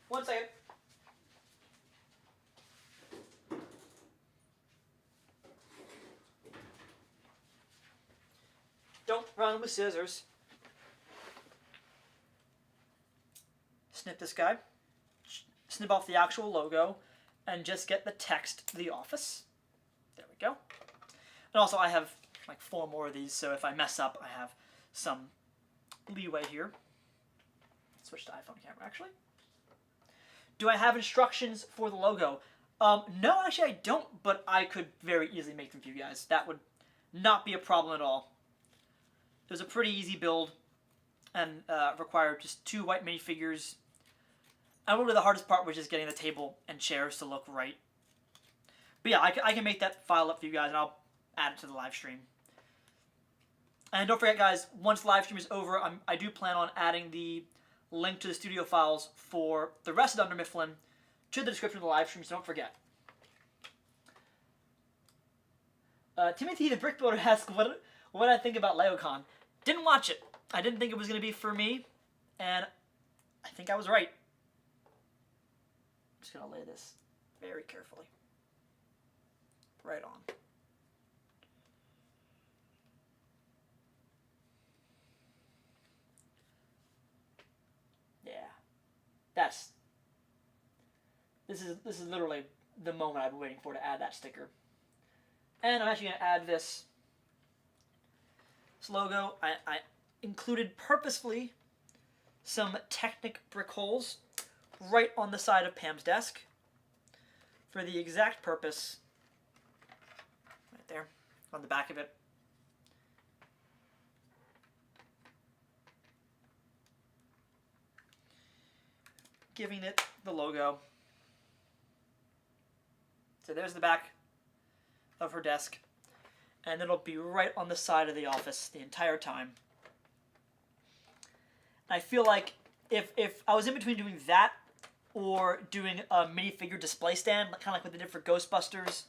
1 second. Don't run with scissors. Snip this guy. Snip off the actual logo. And just get the text, the office. There we go. And also I have like 4 more of these, so if I mess up, I have some leeway here. Switch to iPhone camera, actually. Do I have instructions for the logo? No, actually I don't, but I could very easily make them for you guys. That would not be a problem at all. It was a pretty easy build, and required just 2 white minifigures, And really the hardest part was just getting the table and chairs to look right. But yeah, I can make that file up for you guys, and I'll add it to the live stream. And don't forget, guys, once the live stream is over, I do plan on adding the link to the studio files for the rest of Dunder Mifflin to the description of the live stream, so don't forget. Timothy the Brick Builder asks what I think about LegoCon. Didn't watch it. I didn't think it was going to be for me, and I think I was right. I'm just going to lay this very carefully. Right on. Yeah. This is literally the moment I've been waiting for to add that sticker. And I'm actually going to add this logo. I included purposefully some Technic brick holes right on the side of Pam's desk for the exact purpose, right there, on the back of it, giving it the logo. So there's the back of her desk, and it'll be right on the side of the office the entire time. I feel like if I was in between doing that or doing a minifigure display stand, kind of like what they did for Ghostbusters,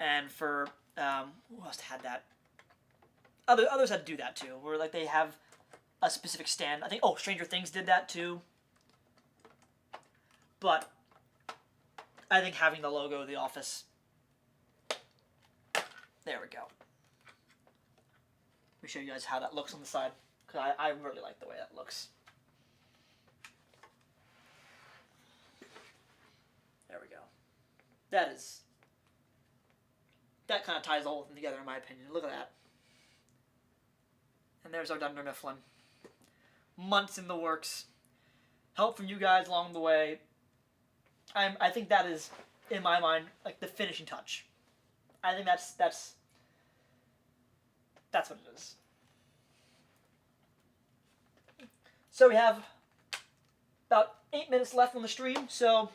and for who else had that? Others had to do that too, where like they have a specific stand. I think Stranger Things did that too. But I think having the logo of the office. There we go. Let me show you guys how that looks on the side, because I really like the way that looks. There we go. That kind of ties the whole thing together, in my opinion. Look at that. And there's our Dunder Mifflin. Months in the works. Help from you guys along the way. I think that is, in my mind, like the finishing touch. I think that's what it is. So we have about 8 minutes left on the stream, so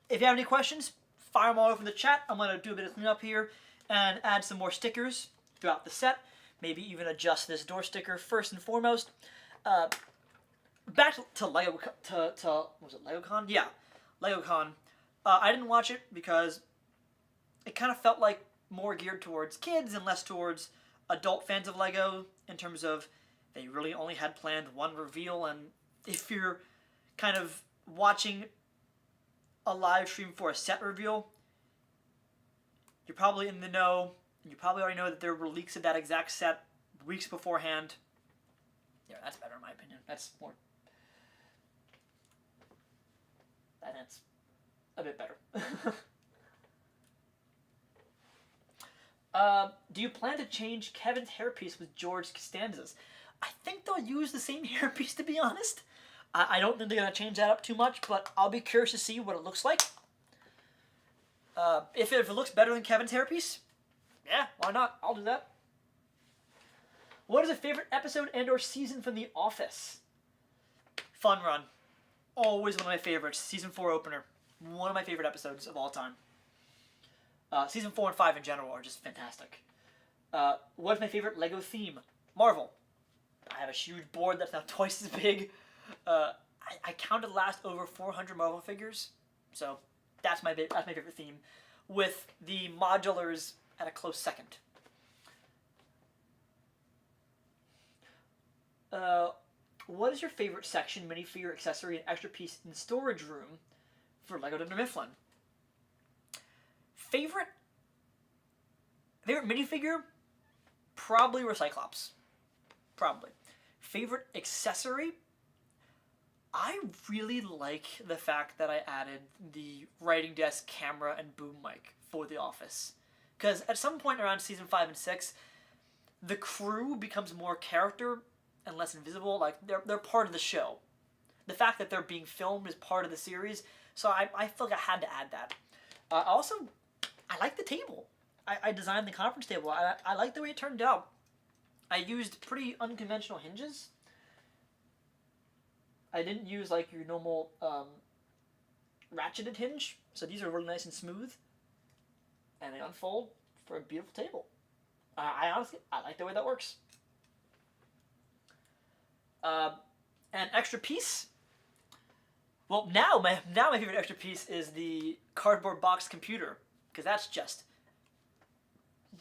if you have any questions, fire them all over in the chat. I'm going to do a bit of cleanup here and add some more stickers throughout the set. Maybe even adjust this door sticker first and foremost. Back to Lego, was it LegoCon? Yeah, LegoCon. I didn't watch it because it kind of felt like more geared towards kids and less towards adult fans of Lego, in terms of they really only had planned one reveal, and if you're kind of watching a live stream for a set reveal, you're probably in the know. You probably already know that there were leaks of that exact set weeks beforehand. Yeah, that's better in my opinion. That's more... That's a bit better. Do you plan to change Kevin's hairpiece with George Costanza's? I think they'll use the same hairpiece, to be honest. I don't think they're going to change that up too much, but I'll be curious to see what it looks like. If it looks better than Kevin's hairpiece, yeah, why not? I'll do that. What is a favorite episode and or season from The Office? Fun Run. Always one of my favorites. Season 4 opener. One of my favorite episodes of all time. Season 4 and 5 in general are just fantastic. What is my favorite Lego theme? Marvel. I have a huge board that's now twice as big. I counted last over 400 Marvel figures, so that's my favorite theme, with the modulars at a close second. What is your favorite section, minifigure, accessory, and extra piece in storage room for Lego Dunder Mifflin? Favorite minifigure? Probably Recyclops. Probably. Favorite accessory? I really like the fact that I added the writing desk, camera, and boom mic for The Office. Because at some point around season 5 and 6, the crew becomes more character and less invisible. Like, they're part of the show. The fact that they're being filmed is part of the series, so I feel like I had to add that. Also, I like the table. I designed the conference table. I like the way it turned out. I used pretty unconventional hinges. I didn't use like your normal ratcheted hinge, so these are really nice and smooth, and they unfold for a beautiful table. I honestly, I like the way that works. Uh, an extra piece. Well, now my favorite extra piece is the cardboard box computer, because that's just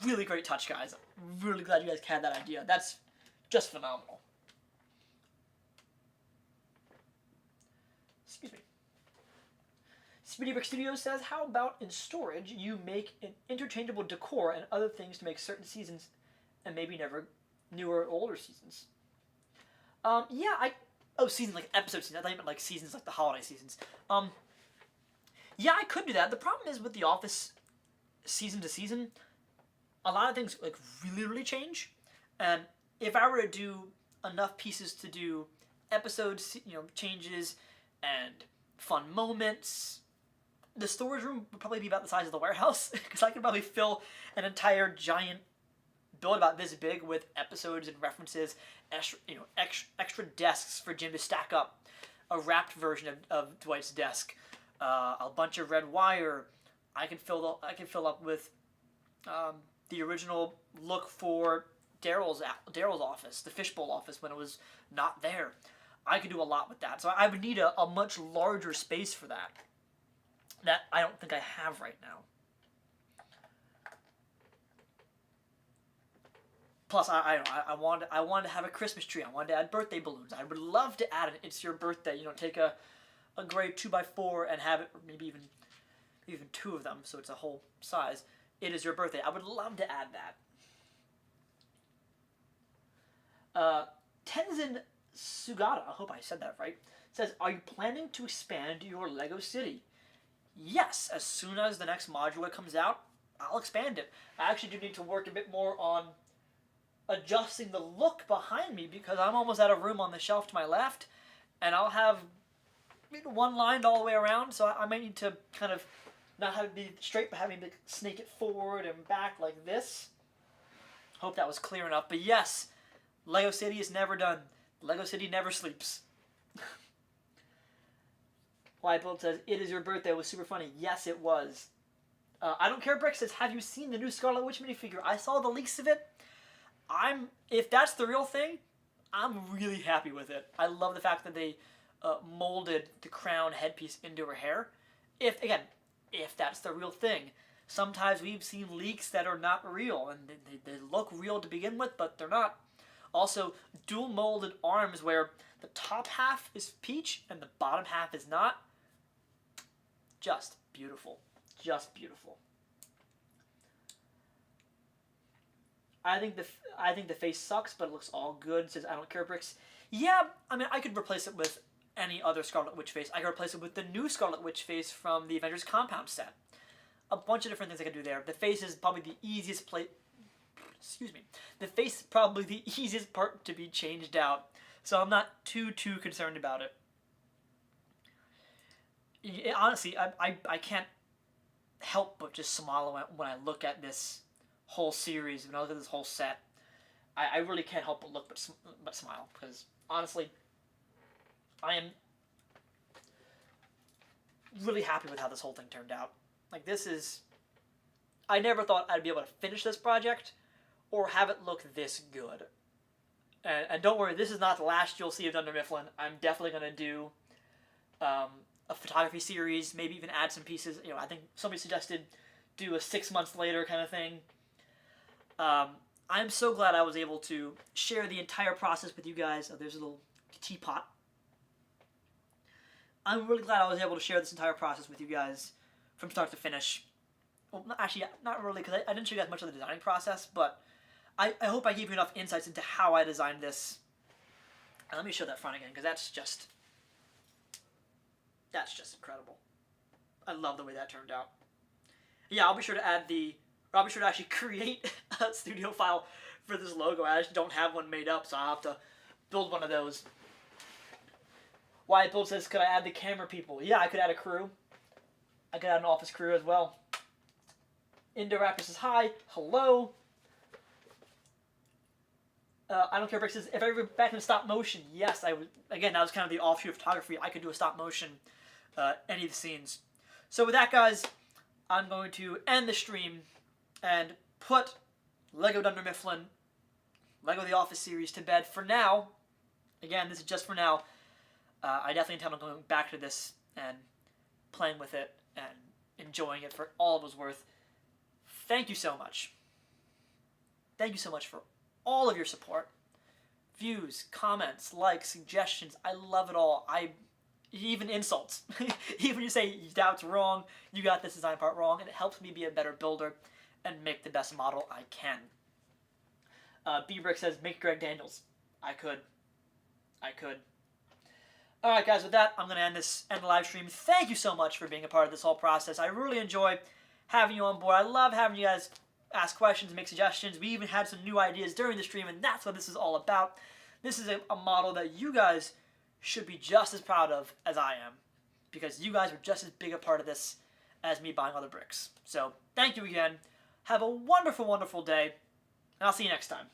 really great touch, guys. I'm really glad you guys had that idea. That's just phenomenal. Excuse me. Speedy Brick Studios says, how about in storage you make an interchangeable decor and other things to make certain seasons and maybe never newer or older seasons? Yeah, seasons like episode seasons. I thought you meant like seasons like the holiday seasons. Yeah, I could do that. The problem is with The Office season to season, a lot of things like really change. And if I were to do enough pieces to do episodes, changes and fun moments, the storage room would probably be about the size of the warehouse, because I could probably fill an entire giant build about this big with episodes and references, extra desks for Jim to stack up, a wrapped version of Dwight's desk, a bunch of red wire. I can fill up with the original look for Daryl's office, the fishbowl office when it was not there. I could do a lot with that, so I would need a much larger space for that. That I don't think I have right now. Plus, I wanted to have a Christmas tree. I wanted to add birthday balloons. I would love to add an "It's Your Birthday." Take a gray 2x4 and have it, or maybe even two of them, so it's a whole size. It is your birthday. I would love to add that. Tenzin Sugata, I hope I said that right, says, are you planning to expand your Lego City? Yes, as soon as the next modular comes out, I'll expand it. I actually do need to work a bit more on adjusting the look behind me, because I'm almost out of room on the shelf to my left, and I'll have one lined all the way around, so I might need to kind of not have it be straight, but having to snake it forward and back like this. Hope that was clear enough. But yes, Lego City is never done. Lego City never sleeps. Whitebolt says, it is your birthday. It was super funny. Yes, it was. I Don't Care Brick says, have you seen the new Scarlet Witch minifigure? I saw the leaks of it. If that's the real thing, I'm really happy with it. I love the fact that they molded the crown headpiece into her hair. If that's the real thing. Sometimes we've seen leaks that are not real, and they look real to begin with, but they're not. Also, dual molded arms where the top half is peach and the bottom half is not. Just beautiful. Just beautiful. I think the face sucks, but it looks all good. Says I Don't Care Bricks. Yeah, I could replace it with any other Scarlet Witch face. I could replace it with the new Scarlet Witch face from the Avengers Compound set. A bunch of different things I could do there. The face is probably the easiest The face is probably the easiest part to be changed out, so I'm not too concerned about it. Honestly, I can't help but just smile when I look at this whole series, when I look at this whole set. I really can't help but look but smile, because honestly, I am really happy with how this whole thing turned out. Like, I never thought I'd be able to finish this project or have it look this good. And don't worry, this is not the last you'll see of Dunder Mifflin. I'm definitely going to do a photography series, maybe even add some pieces. I think somebody suggested do a 6 months later kind of thing. I'm so glad I was able to share the entire process with you guys. Oh, there's a little teapot. I'm really glad I was able to share this entire process with you guys from start to finish. Well, actually, not really, because I didn't show you guys much of the designing process, but I hope I gave you enough insights into how I designed this. And let me show that front again, because that's just incredible. I love the way that turned out. Yeah, I'll be sure to actually create a studio file for this logo. I actually don't have one made up, so I'll have to build one of those. Wyatt Build says, could I add the camera people? Yeah, I could add a crew. I could add an office crew as well. Indo Raptor says, hi, hello. I don't care bricks says, if I ever back in stop motion, yes, I would. Again, that was kind of the offshoot of photography. I could do a stop motion, any of the scenes. So with that, guys, I'm going to end the stream and put Lego Dunder Mifflin, Lego The Office series to bed for now. Again, this is just for now. I definitely intend on going back to this and playing with it and enjoying it for all it was worth. Thank you so much. Thank you so much for all of your support. Views, comments, likes, suggestions. I love it all. Even insults. Even when you say that's wrong, you got this design part wrong, and it helps me be a better builder and make the best model I can. B-Brick says, make Greg Daniels. I could. Alright guys, with that, I'm going to end the live stream. Thank you so much for being a part of this whole process. I really enjoy having you on board. I love having you guys ask questions, make suggestions. We even had some new ideas during the stream, and that's what this is all about. This is a model that you guys should be just as proud of as I am, because you guys were just as big a part of this as me buying all the bricks. So, thank you again. Have a wonderful, wonderful day, and I'll see you next time.